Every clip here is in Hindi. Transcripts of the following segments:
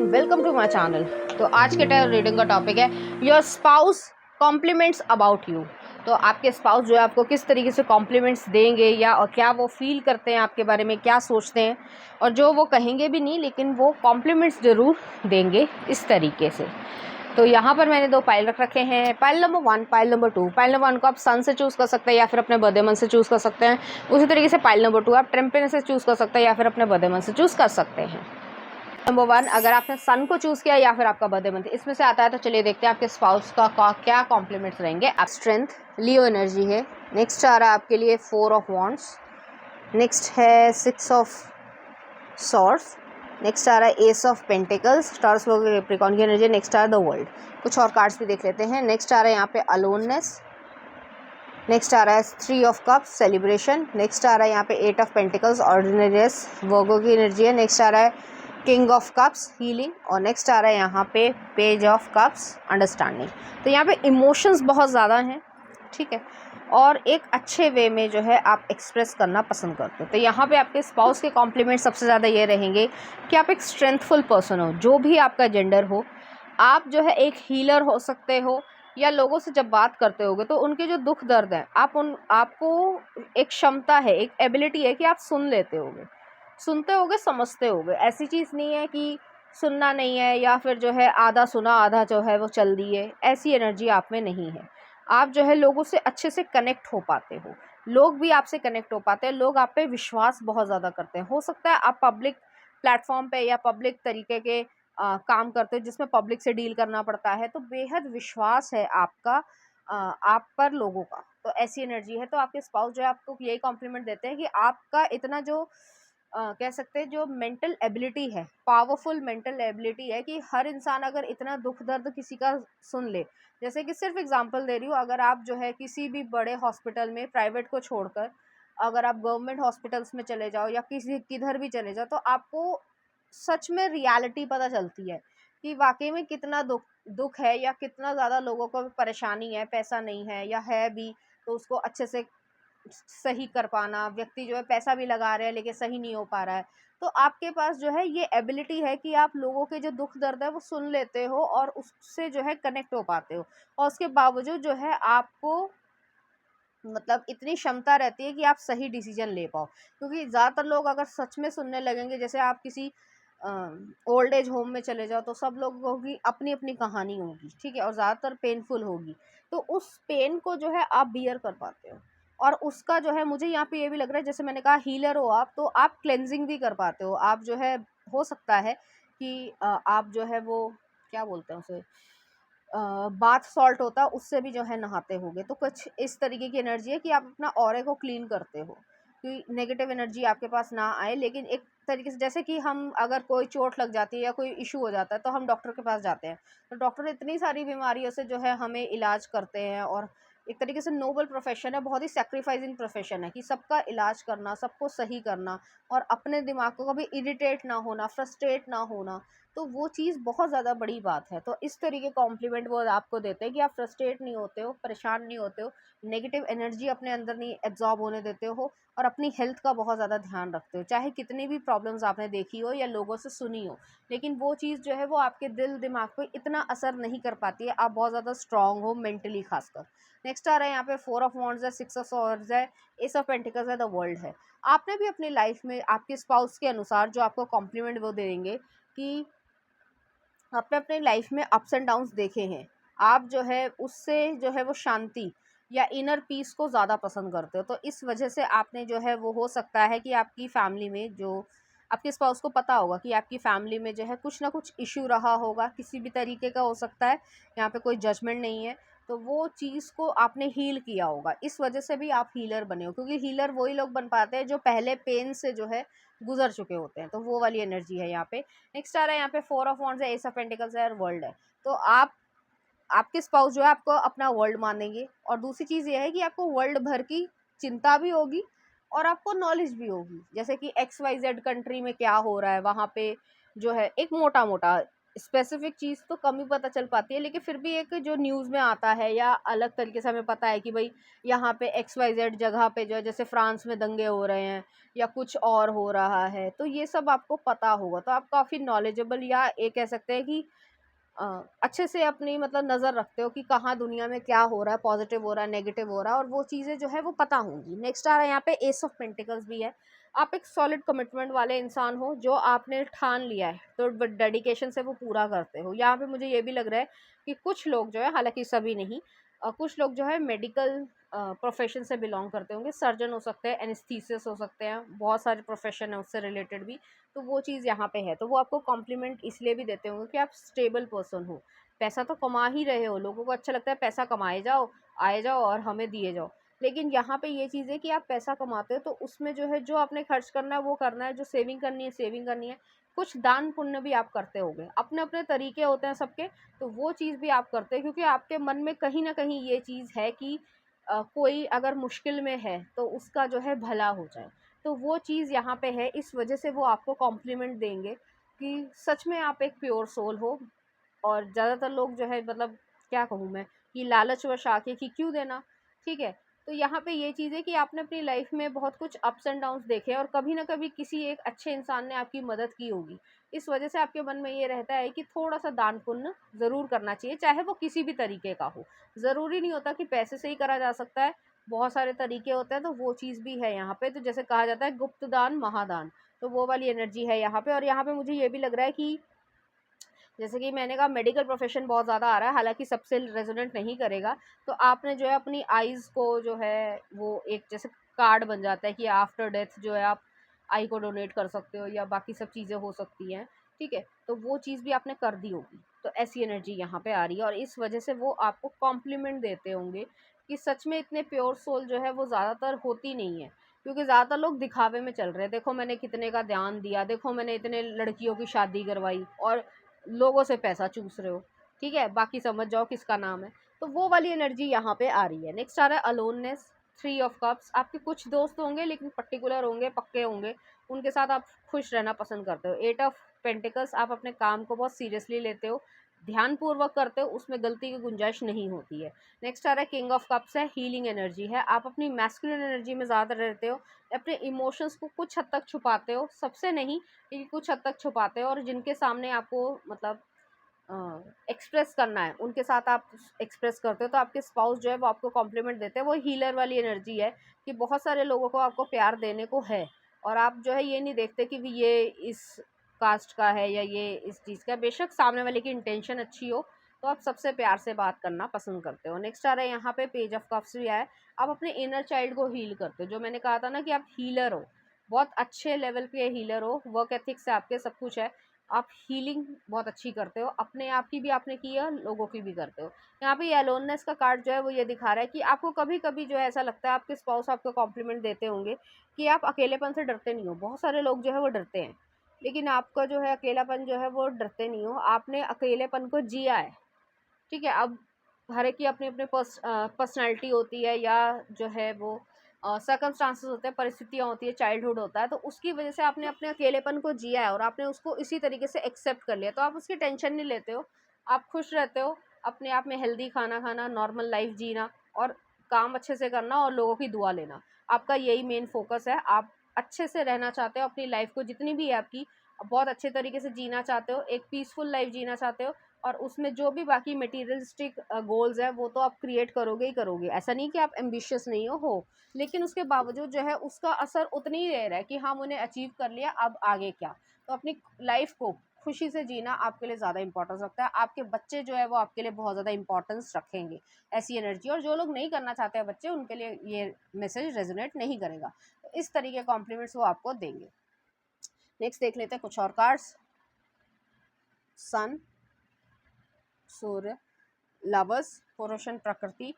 Welcome to my channel. तो आज के रीडिंग का टॉपिक है your spouse compliments about you. तो आपके स्पाउस जो है आपको किस तरीके से कॉम्प्लीमेंट्स देंगे या और क्या वो फील करते हैं आपके बारे में, क्या सोचते हैं, और जो वो कहेंगे भी नहीं लेकिन वो कॉम्प्लीमेंट्स ज़रूर देंगे इस तरीके से। तो यहाँ पर मैंने दो पाइल रख रखे हैं, pile number 1, pile number 2। Pile number 1 को आप सन से चूज़ कर सकते हैं या फिर अपने बर्थडे मंथ से चूज़ कर सकते हैं। उसी तरीके से पाइल नंबर 2 आप टेम्परेचर से चूज़ कर सकते हैं या फिर अपने बर्थडे मंथ से चूज़ कर सकते हैं। नंबर 1 अगर आपने सन को चूज़ किया या फिर आपका बर्थडे मंथ इसमें से आता है, तो चलिए देखते हैं आपके स्पाउस का क्या कॉम्प्लीमेंट्स रहेंगे। आप स्ट्रेंथ, लियो एनर्जी है। नेक्स्ट आ रहा है आपके लिए 4 ऑफ वॉन्ड्स। नेक्स्ट है 6 ऑफ सॉर्ड्स। नेक्स्ट आ रहा है S of pentacles, taurus Capricorn की एनर्जी। नेक्स्ट आ रहा है द वर्ल्ड। कुछ और कार्ड्स भी देख लेते हैं। नेक्स्ट आ रहा है यहाँ पे अलोननेस। नेक्स्ट आ रहा है 3 ऑफ कप्स, सेलिब्रेशन। नेक्स्ट आ रहा है यहाँ पे 8 ऑफ पेंटिकल्स, ऑर्डिनरीनेस, वर्गो की एनर्जी है। नेक्स्ट आ रहा है किंग ऑफ कप्स, हीलिंग। और नेक्स्ट आ रहा है यहाँ पे पेज ऑफ कप्स, अंडरस्टैंडिंग। तो यहाँ पे इमोशंस बहुत ज़्यादा हैं, ठीक है, और एक अच्छे वे में जो है आप एक्सप्रेस करना पसंद करते हो। तो यहाँ पे आपके स्पाउस के कॉम्प्लीमेंट सबसे ज़्यादा ये रहेंगे कि आप एक स्ट्रेंथफुल पर्सन हो, जो भी आपका जेंडर हो। आप जो है एक हीलर हो सकते हो, या लोगों से जब बात करते होगे तो उनके जो दुख दर्द हैं आपको एक क्षमता है, एक एबिलिटी है कि आप सुनते होगे, समझते होगे। ऐसी चीज़ नहीं है कि सुनना नहीं है या फिर जो है आधा सुना आधा जो है वो चल दी है, ऐसी एनर्जी आप में नहीं है। आप जो है लोगों से अच्छे से कनेक्ट हो पाते हो, लोग भी आपसे कनेक्ट हो पाते हैं, लोग आप पे विश्वास बहुत ज़्यादा करते हैं। हो सकता है आप पब्लिक प्लेटफॉर्म पे या पब्लिक तरीके के काम करते हो जिसमें पब्लिक से डील करना पड़ता है, तो बेहद विश्वास है आपका आप पर लोगों का। तो ऐसी एनर्जी है। तो आपके स्पाउस जो है आपको यही कॉम्प्लीमेंट देते हैं कि आपका इतना जो कह सकते हैं जो मेंटल एबिलिटी है, पावरफुल मेंटल एबिलिटी है कि हर इंसान अगर इतना दुख दर्द किसी का सुन ले, जैसे कि सिर्फ एग्जांपल दे रही हूँ, अगर आप जो है किसी भी बड़े हॉस्पिटल में प्राइवेट को छोड़कर अगर आप गवर्नमेंट हॉस्पिटल्स में चले जाओ या किसी किधर भी चले जाओ, तो आपको सच में रियलिटी पता चलती है कि वाकई में कितना दुख है या कितना ज़्यादा लोगों को परेशानी है, पैसा नहीं है या है भी तो उसको अच्छे से सही कर पाना। व्यक्ति जो है पैसा भी लगा रहे हैं लेकिन सही नहीं हो पा रहा है। तो आपके पास जो है ये एबिलिटी है कि आप लोगों के जो दुख दर्द है वो सुन लेते हो और उससे जो है कनेक्ट हो पाते हो, और उसके बावजूद जो है आपको मतलब इतनी क्षमता रहती है कि आप सही डिसीजन ले पाओ। क्योंकि ज़्यादातर लोग अगर सच में सुनने लगेंगे, जैसे आप किसी ओल्ड एज होम में चले जाओ तो सब लोगों की अपनी अपनी कहानी होगी, ठीक है, और ज़्यादातर पेनफुल होगी। तो उस पेन को जो है आप बियर कर पाते हो, और उसका जो है मुझे यहाँ पे ये भी लग रहा है, जैसे मैंने कहा हीलर हो आप, तो आप क्लेंजिंग भी कर पाते हो। आप जो है हो सकता है कि आप जो है वो क्या बोलते हैं उसे, बाथ सॉल्ट होता है उससे भी जो है नहाते होगे। तो कुछ इस तरीके की एनर्जी है कि आप अपना ऑरे को क्लीन करते हो कि नेगेटिव एनर्जी आपके पास ना आए। लेकिन एक तरीके से जैसे कि हम अगर कोई चोट लग जाती है या कोई इशू हो जाता है तो हम डॉक्टर के पास जाते हैं, तो डॉक्टर इतनी सारी बीमारियों से जो है हमें इलाज करते हैं, और एक तरीके से नोबल प्रोफेशन है, बहुत ही सेक्रीफाइसिंग प्रोफेशन है कि सबका इलाज करना, सबको सही करना, और अपने दिमाग को कभी इरिटेट ना होना, फ्रस्ट्रेट ना होना। तो वो चीज़ बहुत ज़्यादा बड़ी बात है। तो इस तरीके कॉम्प्लीमेंट वो आपको देते हैं कि आप फ्रस्ट्रेट नहीं होते हो, परेशान नहीं होते हो, नेगेटिव एनर्जी अपने अंदर नहीं एब्जॉर्ब होने देते हो, और अपनी हेल्थ का बहुत ज़्यादा ध्यान रखते हो। चाहे कितनी भी प्रॉब्लम्स आपने देखी हो या लोगों से सुनी हो, लेकिन वो चीज़ जो है वो आपके दिल दिमाग पे इतना असर नहीं कर पाती है। आप बहुत ज़्यादा स्ट्रांग हो मेंटली खासकर। नेक्स्ट आ रहा है यहाँ पे 4 ऑफ वॉन्ड्स है, 6 ऑफ सॉर्ड्स है, एस ऑफ पेंटिकल्स है, द वर्ल्ड है। आपने भी अपनी लाइफ में आपके स्पाउस के अनुसार जो आपको कॉम्प्लीमेंट वो देंगे कि आपने अपने लाइफ में अप्स एंड डाउन्स देखे हैं, आप जो है उससे जो है वो शांति या इनर पीस को ज़्यादा पसंद करते हो। तो इस वजह से आपने जो है वो हो सकता है कि आपकी फैमिली में जो आपके स्पाउस को पता होगा कि आपकी फैमिली में जो है कुछ ना कुछ इशू रहा होगा, किसी भी तरीके का हो सकता है, यहाँ पे कोई जजमेंट नहीं है। तो वो चीज़ को आपने हील किया होगा, इस वजह से भी आप हीलर बने हो, क्योंकि हीलर वही लोग बन पाते हैं जो पहले पेन से जो है गुजर चुके होते हैं। तो वो वाली एनर्जी है यहाँ पे। नेक्स्ट आ रहा है यहाँ पे 4 ऑफ वॉन्ड्स है, एस ऑफ पेंटिकल्स है, और वर्ल्ड है। तो आपके स्पाउस जो है आपको अपना वर्ल्ड मानेंगे, और दूसरी चीज़ ये है कि आपको वर्ल्ड भर की चिंता भी होगी और आपको नॉलेज भी होगी, जैसे कि XYZ कंट्री में क्या हो रहा है, वहाँ पे जो है एक मोटा मोटा स्पेसिफिक चीज़ तो कम ही पता चल पाती है, लेकिन फिर भी एक जो न्यूज़ में आता है या अलग तरीके से हमें पता है कि भाई यहाँ पे XYZ जगह पे जो है, जैसे फ्रांस में दंगे हो रहे हैं या कुछ और हो रहा है, तो ये सब आपको पता होगा, तो आप काफ़ी नॉलेजेबल या ये कह सकते हैं कि अच्छे से अपनी मतलब नज़र रखते हो कि कहाँ दुनिया में क्या हो रहा है, पॉजिटिव हो रहा है, नेगेटिव हो रहा है, और वो चीज़ें जो है वो पता होंगी। नेक्स्ट आ रहा है यहाँ पे एस ऑफ पेंटिकल्स भी है। आप एक सॉलिड कमिटमेंट वाले इंसान हो, जो आपने ठान लिया है तो डेडिकेशन से वो पूरा करते हो। यहाँ पे मुझे ये भी लग रहा है कि कुछ लोग जो है, हालांकि सभी नहीं, कुछ लोग जो है मेडिकल प्रोफेशन से बिलोंग करते होंगे। सर्जन हो सकते हैं, एनेस्थीसिस्ट हो सकते हैं, बहुत सारे प्रोफेशन है उससे रिलेटेड भी, तो वो चीज़ यहाँ पे है। तो वो आपको कॉम्प्लीमेंट इसलिए भी देते होंगे कि आप स्टेबल पर्सन हो, पैसा तो कमा ही रहे हो, लोगों को अच्छा लगता है पैसा कमाए जाओ, आए जाओ और हमें दिए जाओ। लेकिन यहाँ पे ये चीज़ है कि आप पैसा कमाते हो तो उसमें जो है, जो आपने खर्च करना है वो करना है, जो सेविंग करनी है सेविंग करनी है, कुछ दान पुण्य भी आप करते होगे, अपने अपने तरीके होते हैं सबके, तो वो चीज़ भी आप करते हैं, क्योंकि आपके मन में कहीं ना कहीं ये चीज़ है कि कोई अगर मुश्किल में है तो उसका जो है भला हो जाए। तो वो चीज़ यहाँ पे है, इस वजह से वो आपको कॉम्प्लीमेंट देंगे कि सच में आप एक प्योर सोल हो। और ज़्यादातर लोग जो है, मतलब क्या कहूँ मैं, कि लालचवश आके कि क्यों देना, ठीक है। तो यहाँ पे ये चीज़ है कि आपने अपनी लाइफ में बहुत कुछ अप्स एंड डाउन्स देखे और कभी ना कभी किसी एक अच्छे इंसान ने आपकी मदद की होगी, इस वजह से आपके मन में ये रहता है कि थोड़ा सा दान पुण्य ज़रूर करना चाहिए, चाहे वो किसी भी तरीके का हो। ज़रूरी नहीं होता कि पैसे से ही करा जा सकता है, बहुत सारे तरीके होते हैं, तो वो चीज़ भी है यहाँ पे। तो जैसे कहा जाता है गुप्त दान महादान, तो वो वाली एनर्जी है यहाँ पे। और यहाँ पे मुझे ये भी लग रहा है कि जैसे कि मैंने कहा मेडिकल प्रोफेशन बहुत ज़्यादा आ रहा है, हालांकि सबसे रेजोनेंट नहीं करेगा। तो आपने जो है अपनी आइज़ को जो है वो एक जैसे कार्ड बन जाता है कि आफ्टर डेथ जो है आप आई को डोनेट कर सकते हो, या बाकी सब चीज़ें हो सकती हैं, ठीक है। तो वो चीज़ भी आपने कर दी होगी, तो ऐसी एनर्जी यहाँ पे आ रही है, और इस वजह से वो आपको कॉम्प्लीमेंट देते होंगे कि सच में इतने प्योर सोल जो है वो ज़्यादातर होती नहीं है, क्योंकि ज़्यादातर लोग दिखावे में चल रहे हैं, देखो मैंने कितने का ध्यान दिया, देखो मैंने इतने लड़कियों की शादी करवाई, और लोगों से पैसा चूस रहे हो, ठीक है, बाकी समझ जाओ किसका नाम है। तो वो वाली एनर्जी यहाँ पे आ रही है। नेक्स्ट आ रहा है अलोननेस, 3 ऑफ कप्स। आपके कुछ दोस्त होंगे लेकिन पर्टिकुलर होंगे, पक्के होंगे, उनके साथ आप खुश रहना पसंद करते हो। 8 ऑफ पेंटिकल्स, आप अपने काम को बहुत सीरियसली लेते हो, ध्यानपूर्वक करते हो, उसमें गलती की गुंजाइश नहीं होती है। नेक्स्ट आ रहा है किंग ऑफ कप्स, है हीलिंग एनर्जी है। आप अपनी मैस्कुलिन एनर्जी में ज़्यादा रहते हो, अपने इमोशंस को कुछ हद तक छुपाते हो, सबसे नहीं लेकिन कुछ हद तक छुपाते हो, और जिनके सामने आपको मतलब एक्सप्रेस करना है उनके साथ आप एक्सप्रेस करते हो। तो आपके स्पाउस जो है वो आपको कॉम्प्लीमेंट देते हैं, वो हीलर वाली एनर्जी है कि बहुत सारे लोगों को आपको प्यार देने को है, और आप जो है ये नहीं देखते कि भी ये इस कास्ट का है या ये इस चीज़ का है। बेशक सामने वाले की इंटेंशन अच्छी हो, तो आप सबसे प्यार से बात करना पसंद करते हो। नेक्स्ट आ रहा है यहाँ पे पेज ऑफ कप्स भी आया है। आप अपने इनर चाइल्ड को हील करते हो, जो मैंने कहा था ना कि आप हीलर हो, बहुत अच्छे लेवल पे हीलर हो, वर्क एथिक्स से आपके सब कुछ है, आप हीलिंग बहुत अच्छी करते हो, अपने आप की भी आपने की है, लोगों की भी करते हो। यहाँ पे ये अलोननेस का कार्ड जो है वो ये दिखा रहा है कि आपको कभी कभी जो है ऐसा लगता है, आपके स्पाउस आपको कॉम्प्लीमेंट देते होंगे कि आप अकेलेपन से डरते नहीं हो। बहुत सारे लोग जो है वो डरते हैं, लेकिन आपका जो है अकेलापन जो है वो डरते नहीं हो, आपने अकेलेपन को जिया है, ठीक है। अब हर एक की अपनी अपनी पर्सनैलिटी होती है, या जो है वो सर्कमस्टांसेस होते हैं, परिस्थितियाँ होती है, चाइल्डहुड होता है, तो उसकी वजह से आपने अपने अकेलेपन को जिया है और आपने उसको इसी तरीके से एक्सेप्ट कर लिया, तो आप उसकी टेंशन नहीं लेते हो, आप खुश रहते हो, अपने आप में हेल्दी खाना खाना, नॉर्मल लाइफ जीना, और काम अच्छे से करना और लोगों की दुआ लेना, आपका यही मेन फोकस है। आप अच्छे से रहना चाहते हो, अपनी लाइफ को जितनी भी है आपकी बहुत अच्छे तरीके से जीना चाहते हो, एक पीसफुल लाइफ जीना चाहते हो, और उसमें जो भी बाकी मटेरियलिस्टिक गोल्स है वो तो आप क्रिएट करोगे ही करोगे। ऐसा नहीं कि आप एम्बिशियस नहीं हो, लेकिन उसके बावजूद जो है उसका असर उतना ही रह रहा है कि हम उन्हें अचीव कर लिया, अब आगे क्या। तो अपनी लाइफ को खुशी से जीना आपके लिए ज़्यादा इंपॉर्टेंस रखता है, आपके बच्चे जो है वो आपके लिए बहुत ज़्यादा इंपॉर्टेंस रखेंगे, ऐसी एनर्जी। और जो लोग नहीं करना चाहते हैं बच्चे, उनके लिए ये मैसेज रेजोनेट नहीं करेगा, तो इस तरीके कॉम्प्लीमेंट्स वो आपको देंगे। नेक्स्ट देख लेते हैं कुछ और कार्ड्स। सन, सूर्य, लवर्स, पुरुषन, प्रकृति।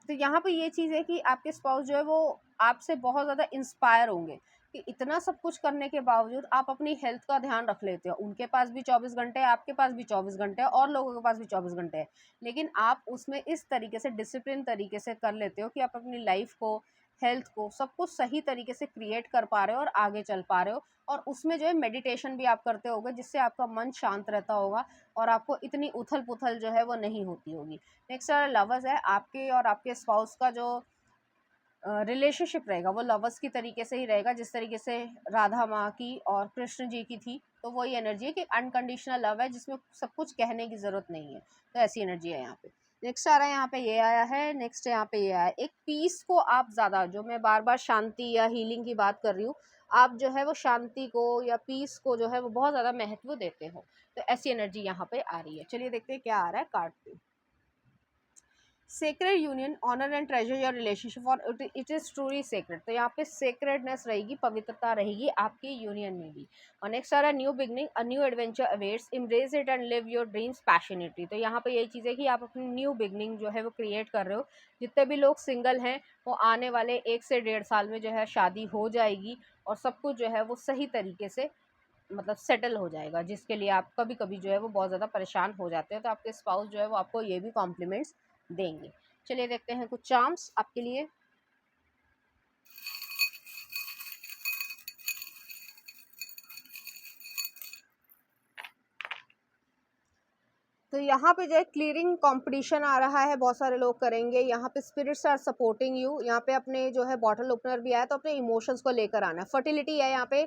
तो यहाँ पे ये चीज़ है कि आपके स्पाउस जो है वो आपसे बहुत ज़्यादा इंस्पायर होंगे कि इतना सब कुछ करने के बावजूद आप अपनी हेल्थ का ध्यान रख लेते हो। उनके पास भी 24 घंटे है, आपके पास भी 24 घंटे है, और लोगों के पास भी 24 घंटे है, लेकिन आप उसमें इस तरीके से डिसिप्लिन तरीके से कर लेते हो कि आप अपनी लाइफ को हेल्थ को, सब कुछ सही तरीके से क्रिएट कर पा रहे हो और आगे चल पा रहे हो। और उसमें जो है मेडिटेशन भी आप करते होगे, जिससे आपका मन शांत रहता होगा और आपको इतनी उथल पुथल जो है वो नहीं होती होगी। नेक्स्ट लवर्स है, आपके और आपके स्पाउस का जो रिलेशनशिप रहेगा वो लवर्स की तरीके से ही रहेगा, जिस तरीके से राधा माँ की और कृष्ण जी की थी। तो वही एनर्जी है कि अनकंडीशनल लव है, जिसमें सब कुछ कहने की ज़रूरत नहीं है। तो ऐसी एनर्जी है यहाँ पे। नेक्स्ट आ रहा है यहाँ पे ये आया है, नेक्स्ट यहाँ पे ये आया है। एक पीस को आप ज़्यादा, जो मैं बार बार शांति या हीलिंग की बात कर रही हूँ, आप जो है वो शांति को या पीस को जो है वो बहुत ज़्यादा महत्व देते हो। तो ऐसी एनर्जी यहाँ पे आ रही है। चलिए देखते हैं क्या आ रहा है कार्ड पे। Sacred union, honour and treasure your relationship और इट इज़ ट्रूली सेक्रेड। तो यहाँ पे सेक्रेडनेस रहेगी, पवित्रता रहेगी आपकी यूनियन में भी। और नेक्स्ट आ रहा है new beginning, a new adventure awaits, embrace it and live your dreams passionately. तो यहाँ पे यही चीज़ है कि आप अपनी न्यू बिगनिंग जो है वो क्रिएट कर रहे हो। जितने भी लोग सिंगल हैं वो आने वाले 1 से 1.5 साल में जो है शादी हो जाएगी और सब कुछ जो है वो सही तरीके से मतलब सेटल हो जाएगा, जिसके लिए आप कभी कभी जो है वो बहुत ज़्यादा परेशान हो जाते हैं। तो आपके स्पाउस जो है वो आपको ये भी कॉम्प्लीमेंट्स देंगे। चलिए देखते हैं कुछ चार्म्स आपके लिए। तो यहाँ पे जो है क्लियरिंग कंपटीशन आ रहा है, बहुत सारे लोग करेंगे। यहाँ पे स्पिरिट्स आर सपोर्टिंग यू। यहाँ पे अपने जो है बॉटल ओपनर भी आया, तो अपने इमोशंस को लेकर आना है। फर्टिलिटी है यहाँ पे,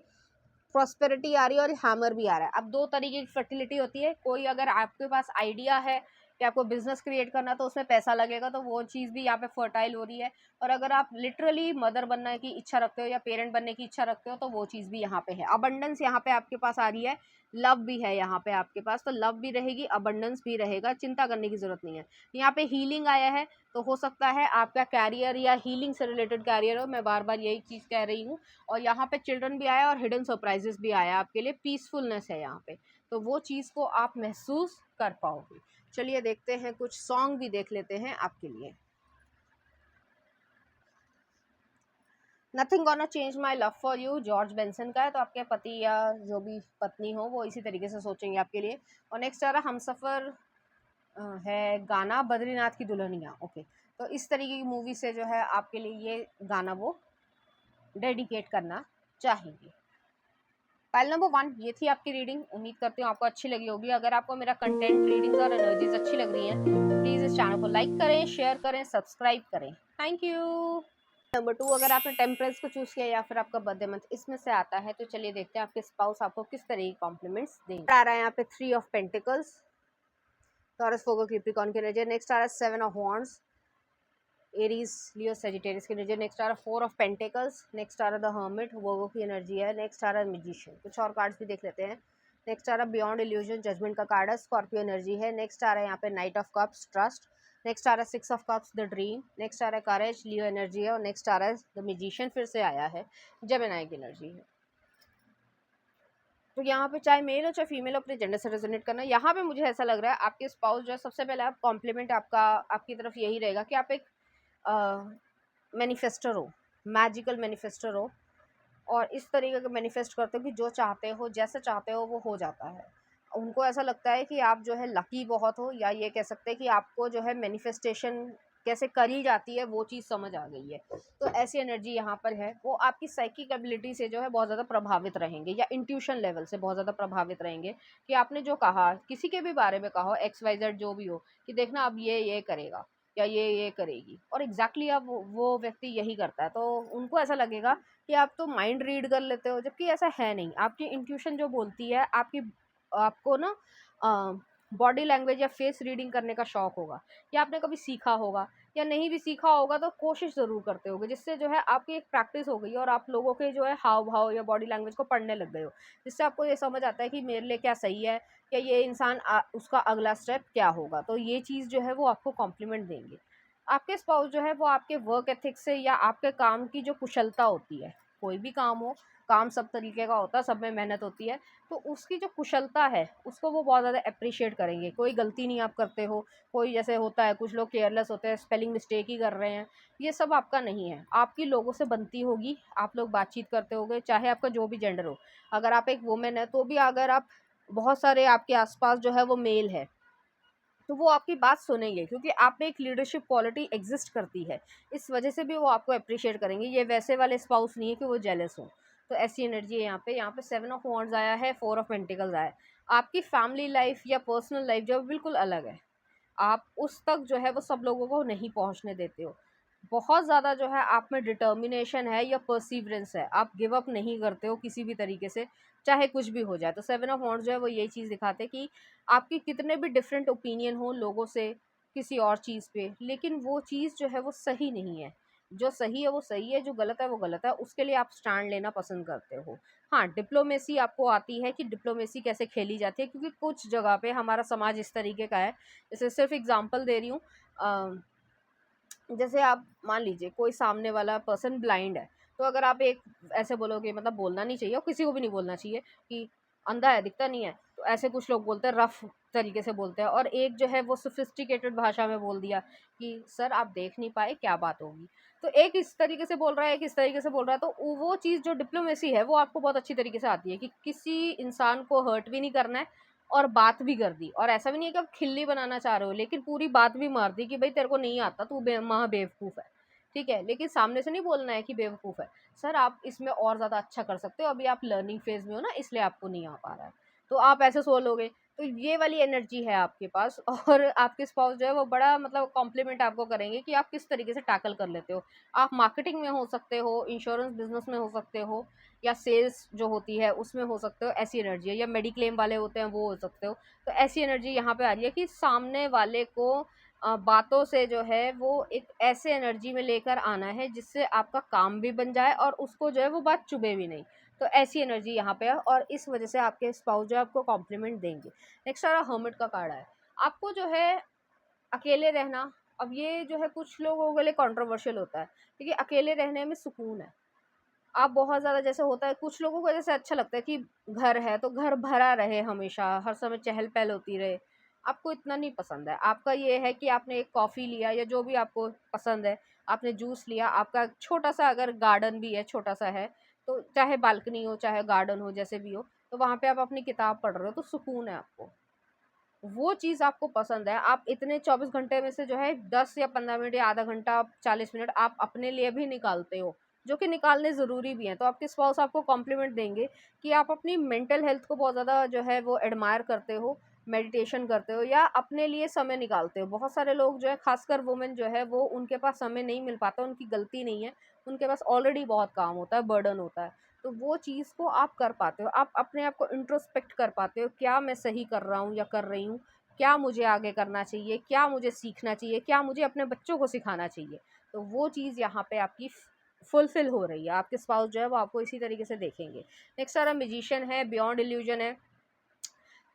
प्रॉस्पेरिटी आ रही है और हैमर भी आ रहा है। अब 2 तरीके की फर्टिलिटी होती है। कोई अगर आपके पास आइडिया है कि आपको बिजनेस क्रिएट करना, तो उसमें पैसा लगेगा, तो वो चीज़ भी यहाँ पे फर्टाइल हो रही है। और अगर आप लिटरली मदर बनने की इच्छा रखते हो या पेरेंट बनने की इच्छा रखते हो, तो वो चीज़ भी यहाँ पे है। अबंडेंस यहाँ पे आपके पास आ रही है, लव भी है यहाँ पे आपके पास। तो लव भी रहेगी, अबंडेंस भी रहेगा, चिंता करने की ज़रूरत नहीं है। यहाँ पे हीलिंग आया है, तो हो सकता है आपका कैरियर या हीलिंग से रिलेटेड कैरियर हो। मैं बार बार यही चीज़ कह रही हूँ। और यहाँ पे चिल्ड्रन भी आया और हिडन सरप्राइजेस भी आया आपके लिए। पीसफुलनेस है यहाँ पे, तो वो चीज़ को आप महसूस कर पाओगे। चलिए देखते हैं, कुछ सॉन्ग भी देख लेते हैं आपके लिए। Nothing gonna change my love for you, George Benson का है। तो आपके पति या जो भी पत्नी हो वो इसी तरीके से सोचेंगे आपके लिए। और नेक्स्ट आ रहा हमसफ़र है गाना, बद्रीनाथ की दुल्हनिया। ओके, तो इस तरीके की मूवी से जो है आपके लिए ये गाना वो डेडिकेट करना चाहेंगे। फाइल नंबर 1 ये थी आपकी रीडिंग। उम्मीद करती हूँ आपको अच्छी लगी होगी। अगर आपको मेरा कंटेंट, रीडिंग्स और एनर्जीज अच्छी लग रही हैं, प्लीज़ इस चैनल को लाइक करें, शेयर करें, सब्सक्राइब करें। Thank you. नंबर 2, अगर आपने टेम्परेंस को चूज़ किया या फिर आपका बर्थडे मंथ इसमें से आता है, तो चलिए देखते हैं आपके स्पाउस आपको किस तरह के कॉम्प्लीमेंट्स देंगे। आ रहा है यहाँ पे 3 of pentacles, taurus, Virgo, Capricorn की एनर्जी। नेक्स्ट आ रहा है 7 of wands, Aries, Leo, Sagittarius की एनर्जी। नेक्स्ट आ रहा है 4 ऑफ पेंटिकल्स। नेक्स्ट आ रहा है द हर्मिट, वर्गो की एनर्जी है। नेक्स्ट आ रहा है मैजिशियन। कुछ और कार्ड्स भी देख लेते हैं। नेक्स्ट आ रहा है बियॉन्ड इल्यूजन, जजमेंट का कार्ड है, स्कॉर्पियो एनर्जी है। नेक्स्ट आ रहा है यहाँ पे knight of cups, trust. Next आ रहा है 6 of cups, the dream. Next आ रहा है करेज, लियो एनर्जी है। और नेक्स्ट आ रहा है द मैजिशियन, फिर से आया है, जेमिनी की एनर्जी है। तो यहाँ पे चाहे मेल हो चाहे फीमेल हो, अपने जेंडर से रेजोनेट करना। यहाँ पे मुझे ऐसा लग रहा है आपके स्पाउस जो है, सबसे पहले आप कॉम्प्लीमेंट आपका आपकी तरफ यही रहेगा कि आप एक मैनिफेस्टर हो, मैजिकल मैनिफेस्टर हो। और इस तरीके का मैनिफेस्ट करते हो कि जो चाहते हो, जैसे चाहते हो वो हो जाता है। उनको ऐसा लगता है कि आप जो है लकी बहुत हो, या ये कह सकते हैं कि आपको जो है मैनिफेस्टेशन कैसे करी जाती है वो चीज़ समझ आ गई है। तो ऐसी एनर्जी यहाँ पर है। वो आपकी साइकिक एबिलिटी से जो है बहुत ज़्यादा प्रभावित रहेंगे, या इंट्यूशन लेवल से बहुत ज़्यादा प्रभावित रहेंगे कि आपने जो कहा, किसी के भी बारे में कहा, XYZ जो भी हो, कि देखना अब ये करेगा या ये करेगी, और एग्जैक्टली अब वो व्यक्ति यही करता है। तो उनको ऐसा लगेगा कि आप तो माइंड रीड कर लेते हो, जबकि ऐसा है नहीं। आपकी इंट्यूशन जो बोलती है, आपको ना बॉडी लैंग्वेज या फेस रीडिंग करने का शौक होगा, या आपने कभी सीखा होगा, या नहीं भी सीखा होगा तो कोशिश ज़रूर करते होगे, जिससे जो है आपकी एक प्रैक्टिस हो गई और आप लोगों के जो है हाव भाव या बॉडी लैंग्वेज को पढ़ने लग गए हो, जिससे आपको ये समझ आता है कि मेरे लिए क्या सही है, या ये इंसान उसका अगला स्टेप क्या होगा। तो ये चीज़ जो है वो आपको कॉम्प्लीमेंट देंगे। आपके स्पाउस जो है वो आपके वर्क एथिक्स से या आपके काम की जो कुशलता होती है, कोई भी काम हो, काम सब तरीके का होता है, सब में मेहनत होती है, तो उसकी जो कुशलता है उसको वो बहुत ज़्यादा अप्रिशिएट करेंगे। कोई गलती नहीं आप करते हो, कोई जैसे होता है कुछ लोग केयरलेस होते हैं, स्पेलिंग मिस्टेक ही कर रहे हैं, ये सब आपका नहीं है। आपकी लोगों से बनती होगी, आप लोग बातचीत करते होगे, चाहे आपका जो भी जेंडर हो। अगर आप एक वुमेन है तो भी, अगर आप बहुत सारे आपके आसपास जो है वो मेल है, तो वो आपकी बात सुनेंगे, क्योंकि आप में एक लीडरशिप क्वालिटी एग्जिस्ट करती है, इस वजह से भी वो आपको अप्रिशिएट करेंगे। ये वैसे वाले स्पाउस नहीं है कि वो जेलस हो। तो ऐसी एनर्जी है यहाँ पे 7 ऑफ वॉन्ड्स आया है, 4 ऑफ पेंटिकल्स आया है। आपकी फैमिली लाइफ या पर्सनल लाइफ जो बिल्कुल अलग है, आप उस तक जो है वो सब लोगों को नहीं पहुंचने देते हो। बहुत ज़्यादा जो है आप में डिटर्मिनेशन है या परसीवरेंस है, आप गिव अप नहीं करते हो किसी भी तरीके से, चाहे कुछ भी हो जाए। तो 7 ऑफ वॉन्ड्स जो है वो यही चीज़ दिखाते हैं कि आपकी कितने भी डिफरेंट ओपिनियन हो लोगों से किसी और चीज़ पे, लेकिन वो चीज़ जो है वो सही नहीं है। जो सही है वो सही है, जो गलत है वो गलत है, उसके लिए आप स्टैंड लेना पसंद करते हो। हाँ, डिप्लोमेसी आपको आती है कि डिप्लोमेसी कैसे खेली जाती है, क्योंकि कुछ जगह पे हमारा समाज इस तरीके का है। जैसे सिर्फ एग्जांपल दे रही हूँ, जैसे आप मान लीजिए कोई सामने वाला पर्सन ब्लाइंड है, तो अगर आप एक ऐसे बोलोगे, मतलब बोलना नहीं चाहिए और किसी को भी नहीं बोलना चाहिए कि अंधा है दिखता नहीं है, तो ऐसे कुछ लोग बोलते हैं, रफ तरीके से बोलते हैं। और एक जो है वो सोफिस्टिकेटेड भाषा में बोल दिया कि सर आप देख नहीं पाए, क्या बात होगी। तो एक इस तरीके से बोल रहा है, एक इस तरीके से बोल रहा है, तो वो चीज़ जो डिप्लोमेसी है वो आपको बहुत अच्छी तरीके से आती है कि किसी इंसान को हर्ट भी नहीं करना है और बात भी कर दी। और ऐसा भी नहीं है कि आप खिल्ली बनाना चाह रहे हो, लेकिन पूरी बात भी मार दी कि भाई तेरे को नहीं आता, तू महा बेवकूफ़ है, ठीक है। लेकिन सामने से नहीं बोलना है कि बेवकूफ़ है, सर आप इसमें और ज़्यादा अच्छा कर सकते हो, अभी आप लर्निंग फेज़ में हो ना, इसलिए आपको नहीं आ पा रहा है। तो आप ऐसे सोलोगे, तो ये वाली एनर्जी है आपके पास। और आपके स्पाउस जो है वो बड़ा मतलब कॉम्प्लीमेंट आपको करेंगे कि आप किस तरीके से टैकल कर लेते हो। आप मार्केटिंग में हो सकते हो, इंश्योरेंस बिजनेस में हो सकते हो, या सेल्स जो होती है उसमें हो सकते हो, ऐसी एनर्जी है। या मेडिक्लेम वाले होते हैं वो हो सकते हो। तो ऐसी एनर्जी यहाँ पे आ रही है कि सामने वाले को बातों से जो है वो एक ऐसे एनर्जी में लेकर आना है जिससे आपका काम भी बन जाए और उसको जो है वो बात चुभे भी नहीं। तो ऐसी एनर्जी यहाँ पे है, और इस वजह से आपके स्पाउस जो है आपको कॉम्प्लीमेंट देंगे। नेक्स्ट आ रहा हर्मिट का कार्ड है। आपको जो है अकेले रहना, अब ये जो है कुछ लोगों के लिए कंट्रोवर्शियल होता है, क्योंकि अकेले रहने में सुकून है। आप बहुत ज़्यादा, जैसे होता है कुछ लोगों को जैसे अच्छा लगता है कि घर है तो घर भरा रहे, हमेशा हर समय चहल पहल होती रहे। आपको इतना नहीं पसंद है। आपका ये है कि आपने एक कॉफ़ी लिया या जो भी आपको पसंद है, आपने जूस लिया, आपका छोटा सा अगर गार्डन भी है, छोटा सा है, तो चाहे बालकनी हो चाहे गार्डन हो जैसे भी हो, तो वहाँ पे आप अपनी किताब पढ़ रहे हो तो सुकून है आपको। वो चीज़ आपको पसंद है। आप इतने 24 घंटे में से जो है 10 या 15 मिनट या आधा घंटा, 40 मिनट आप अपने लिए भी निकालते हो, जो कि निकालने ज़रूरी भी हैं। तो आपके स्पाउस आपको कॉम्प्लीमेंट देंगे कि आप अपनी मेंटल हेल्थ को बहुत ज़्यादा जो है वो एडमायर करते हो, मेडिटेशन करते हो या अपने लिए समय निकालते हो। बहुत सारे लोग जो है, खासकर वुमेन जो है, वो उनके पास समय नहीं मिल पाता, उनकी गलती नहीं है, उनके पास ऑलरेडी बहुत काम होता है, बर्डन होता है। तो वो चीज़ को आप कर पाते हो, आप अपने आप को इंट्रोस्पेक्ट कर पाते हो, क्या मैं सही कर रहा हूँ या कर रही हूँ, क्या मुझे आगे करना चाहिए, क्या मुझे सीखना चाहिए, क्या मुझे अपने बच्चों को सिखाना चाहिए। तो वो चीज़ यहाँ पे आपकी फुलफिल हो रही है। आपके स्पाउस जो है वो आपको इसी तरीके से देखेंगे। नेक्स्ट सारा म्यूजिशियन है, बियॉन्ड इल्यूजन है।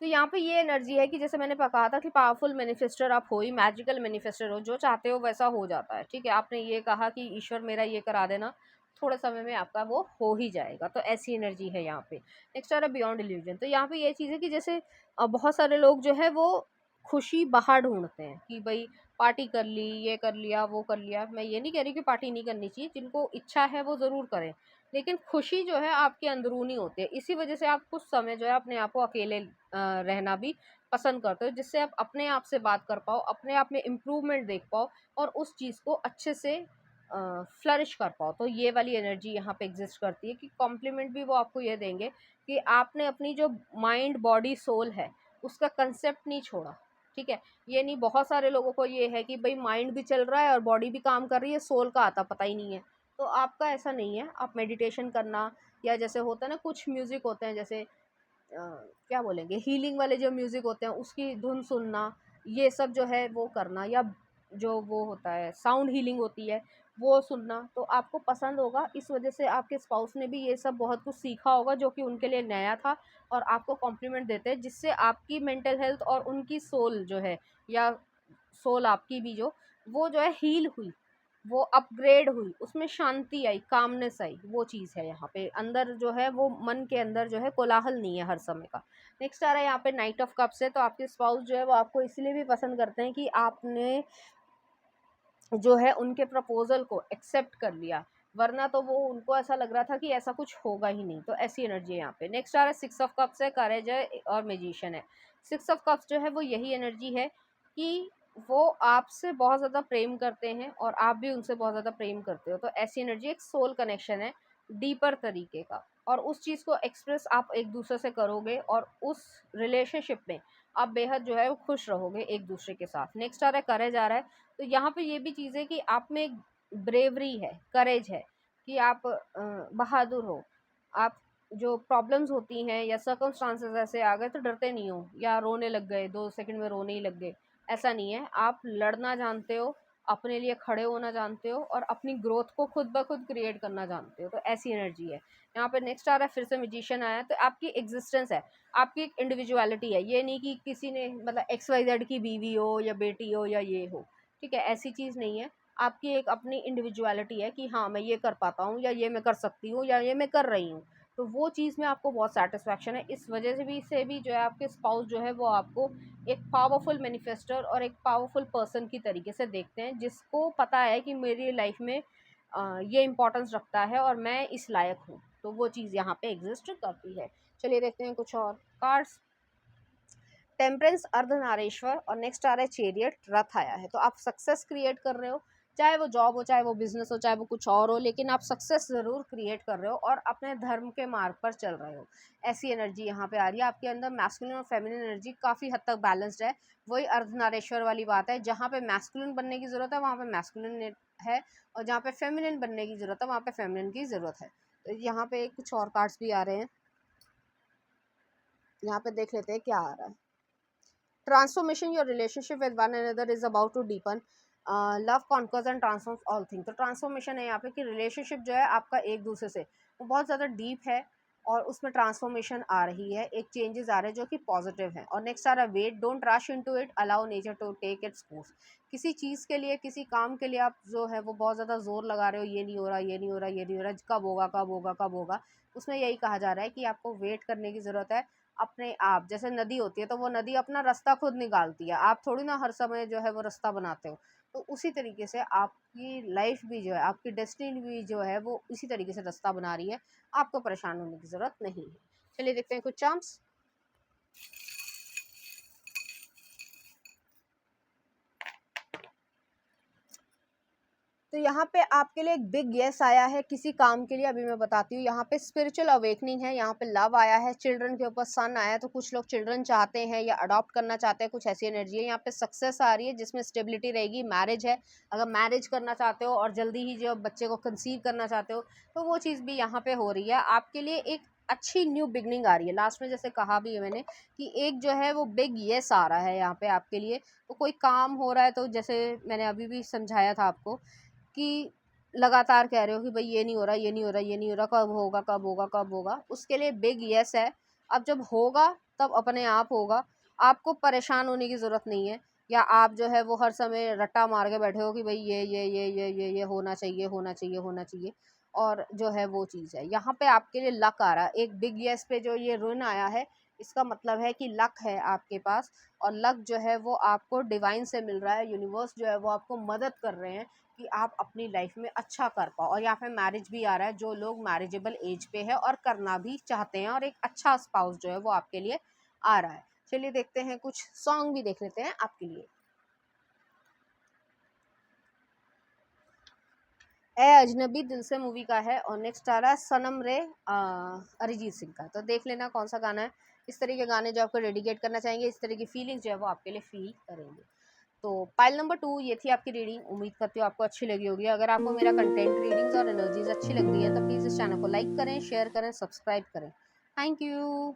तो यहाँ पे ये एनर्जी है कि जैसे मैंने कहा था कि पावरफुल मैनिफेस्टर आप हो ही, मैजिकल मैनिफेस्टर हो, जो चाहते हो वैसा हो जाता है, ठीक है। आपने ये कहा कि ईश्वर मेरा ये करा देना, थोड़े समय में आपका वो हो ही जाएगा। तो ऐसी एनर्जी है यहाँ पे। नेक्स्ट आ रहा बियॉन्ड इल्यूजन। तो यहाँ पे ये चीज़ है कि जैसे बहुत सारे लोग जो है वो खुशी बाहर ढूंढते हैं कि भाई पार्टी कर ली, ये कर लिया, वो कर लिया। मैं ये नहीं कह रही कि पार्टी नहीं करनी चाहिए, जिनको इच्छा है वो ज़रूर करें, लेकिन खुशी जो है आपकी अंदरूनी होती है। इसी वजह से आप कुछ समय जो है अपने आप को अकेले रहना भी पसंद करते हो, जिससे आप अपने आप से बात कर पाओ, अपने आप में इम्प्रूवमेंट देख पाओ और उस चीज़ को अच्छे से फ्लरिश कर पाओ। तो ये वाली एनर्जी यहाँ पे एग्जिस्ट करती है कि कॉम्प्लीमेंट भी वो आपको ये देंगे कि आपने अपनी जो माइंड बॉडी सोल है उसका कंसेप्ट नहीं छोड़ा, ठीक है। ये नहीं, बहुत सारे लोगों को ये है कि भाई माइंड भी चल रहा है और बॉडी भी काम कर रही है, सोल का आता पता ही नहीं है। तो आपका ऐसा नहीं है। आप मेडिटेशन करना, या जैसे होता है ना कुछ म्यूज़िक होते हैं, जैसे क्या बोलेंगे, हीलिंग वाले जो म्यूज़िक होते हैं उसकी धुन सुनना, ये सब जो है वो करना, या जो वो होता है साउंड हीलिंग होती है वो सुनना, तो आपको पसंद होगा। इस वजह से आपके स्पाउस ने भी ये सब बहुत कुछ सीखा होगा जो कि उनके लिए नया था, और आपको कॉम्प्लीमेंट देते हैं, जिससे आपकी मेंटल हेल्थ और उनकी सोल जो है, या सोल आपकी भी वो जो है हील हुई, वो अपग्रेड हुई, उसमें शांति आई, कामनेस आई। वो चीज़ है यहाँ पे अंदर जो है वो मन के अंदर जो है कोलाहल नहीं है हर समय का। नेक्स्ट आ रहा है यहाँ पे नाइट ऑफ कप्स है। तो आपके स्पाउस जो है वो आपको इसलिए भी पसंद करते हैं कि आपने जो है उनके प्रपोजल को एक्सेप्ट कर लिया, वरना तो वो उनको ऐसा लग रहा था कि ऐसा कुछ होगा ही नहीं। तो ऐसी एनर्जी है यहाँ पे। नेक्स्ट आ रहा है 6 ऑफ कप्स है, करेज है और मैजिशियन है। 6 ऑफ कप्स जो है वो यही एनर्जी है कि वो आपसे बहुत ज़्यादा प्रेम करते हैं और आप भी उनसे बहुत ज़्यादा प्रेम करते हो। तो ऐसी एनर्जी एक सोल कनेक्शन है, डीपर तरीके का, और उस चीज़ को एक्सप्रेस आप एक दूसरे से करोगे और उस रिलेशनशिप में आप बेहद जो है वो खुश रहोगे एक दूसरे के साथ। नेक्स्ट आ रहा है करेज आ रहा है। तो यहाँ पे ये भी चीज़ है कि आप में एक ब्रेवरी है, करेज है, कि आप बहादुर हो। आप जो प्रॉब्लम्स होती हैं या सर्कमस्टांसेस ऐसे आ गए तो डरते नहीं हो या रोने लग गए, 2 सेकंड में रोने ही लग गए, ऐसा नहीं है। आप लड़ना जानते हो, अपने लिए खड़े होना जानते हो और अपनी ग्रोथ को खुद ब खुद क्रिएट करना जानते हो। तो ऐसी एनर्जी है। यहाँ पे नेक्स्ट आ रहा है, फिर से मैजिशियन आया है। तो आपकी एग्जिस्टेंस है, आपकी एक इंडिविजुअलिटी है। ये नहीं कि किसी ने मतलब XYZ की बीवी हो या बेटी हो या ये हो, ठीक है, ऐसी चीज़ नहीं है। आपकी एक अपनी इंडिविजुअलिटी है कि हाँ मैं ये कर पाता हूँ या ये मैं कर सकती हूँ या ये मैं कर रही हूँ। तो वो चीज़ में आपको बहुत सेटिस्फैक्शन है। इस वजह से भी जो है आपके स्पाउस जो है वो आपको एक पावरफुल मैनिफेस्टर और एक पावरफुल पर्सन की तरीके से देखते हैं, जिसको पता है कि मेरी लाइफ में ये इम्पोर्टेंस रखता है और मैं इस लायक हूँ। तो वो चीज़ यहाँ पे एग्जिस्ट करती है। चलिए देखते हैं कुछ और कार्ड्स। टेम्परेंस, अर्धनारीश्वर, और नेक्स्ट आ रहा है चेरियट, रथ आया है। तो आप सक्सेस क्रिएट कर रहे हो, चाहे वो जॉब हो, चाहे वो बिजनेस हो, चाहे वो कुछ और हो, लेकिन आप सक्सेस ज़रूर क्रिएट कर रहे हो और अपने धर्म के मार्ग पर चल रहे हो। ऐसी एनर्जी यहाँ पे आ रही है। आपके अंदर मैस्कुलिन और फेमिनिन एनर्जी काफ़ी हद तक बैलेंस्ड है। वही अर्धनारीश्वर वाली बात है, जहाँ पे मैस्कुलिन बनने की ज़रूरत है वहाँ पे मैस्कुलिन है, और जहाँ पे फेमिनिन बनने की ज़रूरत है वहाँ पे फेमिनिन की ज़रूरत है। तो यहाँ पे कुछ और कार्ड्स भी आ रहे हैं, यहाँ पे देख लेते हैं क्या आ रहा है। Transformation, your relationship with one another is about to deepen, love conquers and transforms all thing. तो ट्रांसफॉर्मेशन है यहाँ पे कि रिलेशनशिप जो है आपका एक दूसरे से वो बहुत ज़्यादा डीप है और उसमें ट्रांसफॉर्मेशन आ रही है, एक चेंजेस आ रहे हैं जो कि पॉजिटिव है। और नेक्स्ट आ रहा है wait, don't rush into it, allow nature to take its course. किसी चीज़ के लिए, किसी काम के लिए आप जो है वो बहुत ज़्यादा जोर लगा रहे हो, ये नहीं हो रहा, ये नहीं हो रहा, ये नहीं हो रहा, कब होगा कब होगा कब होगा, उसमें यही कहा जा रहा है कि आपको वेट करने की ज़रूरत है। अपने आप, जैसे नदी होती है तो वो नदी अपना रास्ता खुद निकालती है, आप थोड़ी ना हर समय जो है वो रास्ता बनाते हो। तो उसी तरीके से आपकी लाइफ भी जो है, आपकी डेस्टिनी भी जो है वो इसी तरीके से रास्ता बना रही है, आपको परेशान होने की ज़रूरत नहीं है। चलिए देखते हैं कुछ चार्म्स। तो यहाँ पे आपके लिए एक बिग येस आया है किसी काम के लिए, अभी मैं बताती हूँ। यहाँ पे स्पिरिचुअल अवेकनिंग है, यहाँ पे लव आया है, चिल्ड्रन के ऊपर सन आया है। तो कुछ लोग चिल्ड्रन चाहते हैं या अडॉप्ट करना चाहते हैं, कुछ ऐसी एनर्जी है। यहाँ पे सक्सेस आ रही है जिसमें स्टेबिलिटी रहेगी। मैरिज है, अगर मैरिज करना चाहते हो और जल्दी ही जो बच्चे को कंसीव करना चाहते हो तो वो चीज़ भी यहाँ पे हो रही है। आपके लिए एक अच्छी न्यू बिगनिंग आ रही है। लास्ट में जैसे कहा भी है मैंने कि एक जो है वो बिग येस आ रहा है यहाँ पे आपके लिए। तो कोई काम हो रहा है, तो जैसे मैंने अभी भी समझाया था आपको कि लगातार कह रहे हो कि भाई ये नहीं हो रहा, ये नहीं हो रहा, ये नहीं हो रहा, कब होगा कब होगा कब होगा, उसके लिए बिग यस है। अब जब होगा तब अपने आप होगा, आपको परेशान होने की ज़रूरत नहीं है। या आप जो है वो हर समय रट्टा मार के बैठे हो कि भाई ये होना चाहिए होना चाहिए होना चाहिए, और जो है वो चीज़ है। यहाँ पे आपके लिए लक आ रहा है, एक बिग यस पे जो ये ऋण आया है, इसका मतलब है कि लक है आपके पास। और लक जो है वो आपको डिवाइन से मिल रहा है, यूनिवर्स जो है वो आपको मदद कर रहे हैं कि आप अपनी लाइफ में अच्छा कर पाओ। और यहाँ पे मैरिज भी आ रहा है, जो लोग मैरिजेबल एज पे है और करना भी चाहते हैं, और एक अच्छा स्पाउस जो है वो आपके लिए आ रहा है। चलिए देखते हैं कुछ सॉन्ग भी देख लेते हैं आपके लिए। ए अजनबी दिल से मूवी का है, और नेक्स्ट आ रहा है सनम रे, अरिजीत सिंह का। तो देख लेना कौन सा गाना है। इस तरह के गाने जो आपको डेडिकेट करना चाहेंगे, इस तरह की फीलिंग्स जो है वो आपके लिए फील करेंगे। तो पाइल नंबर 2 ये थी आपकी रीडिंग। उम्मीद करती हूँ आपको अच्छी लगी होगी। अगर आपको मेरा कंटेंट, रीडिंग्स और एनर्जीज अच्छी लग रही है तो प्लीज़ इस चैनल को लाइक करें, शेयर करें, सब्सक्राइब करें। Thank you.